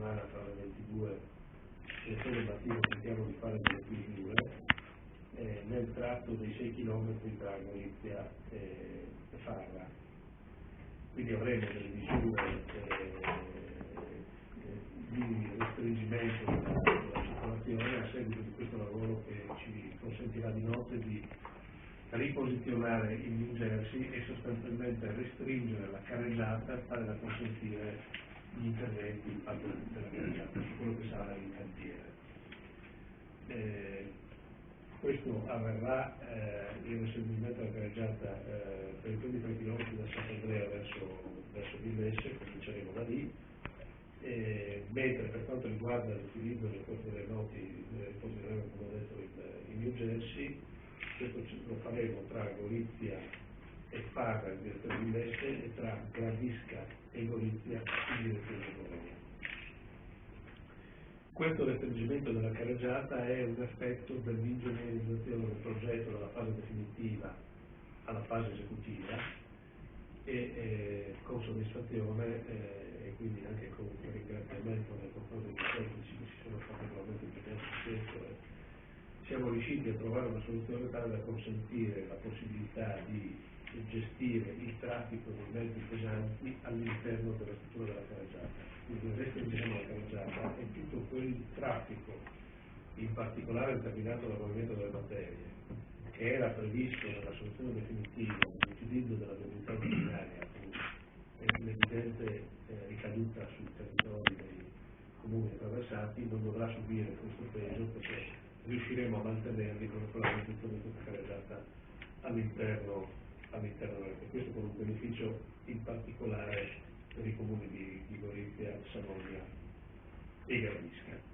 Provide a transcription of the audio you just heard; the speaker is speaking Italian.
settimana tra le 22 e solo il mattino tentiamo di fare delle chiusure nel tratto dei 6 km tra Gorizia e Farra. Quindi avremo delle misure di restringimento della circolazione a seguito di questo lavoro che ci consentirà di notte di riposizionare il New Jersey e sostanzialmente restringere la carreggiata tale da consentire gli interventi di parte della carreggiata su quello che sarà il cantiere. Questo avverrà il restringimento della carreggiata per i primi 3 km da Sant'Andrea verso Villesse, cominceremo da lì, mentre per quanto riguarda l'utilizzo del corpo delle noti riposizione, come ho detto, in New Jersey, questo lo faremo tra Gorizia e Farra in direzione di Villesse e tra Gradisca e Gorizia in direzione di Bologna. Questo restringimento della carreggiata è un effetto dell'ingegnerizzazione del progetto dalla fase definitiva alla fase esecutiva e con soddisfazione e quindi anche con un ringraziamento nei confronti dei tecnici che si sono particolarmente impegnati in questo, siamo riusciti a trovare una soluzione tale da consentire la possibilità di gestire il traffico dei mezzi pesanti all'interno della struttura della carreggiata. Quindi restringiamo la carreggiata e tutto quel traffico, in particolare determinato dal movimento delle materie, che era previsto nella soluzione definitiva dell'utilizzo della viabilità ordinaria con un'evidente ricaduta sui territori dei comuni attraversati, non dovrà subire questo peso perché riusciremo a mantenerli con la realizzazione di questa carreggiata all'interno della rete. Questo con un beneficio in particolare per i comuni di Gorizia, Savoia e Gradisca.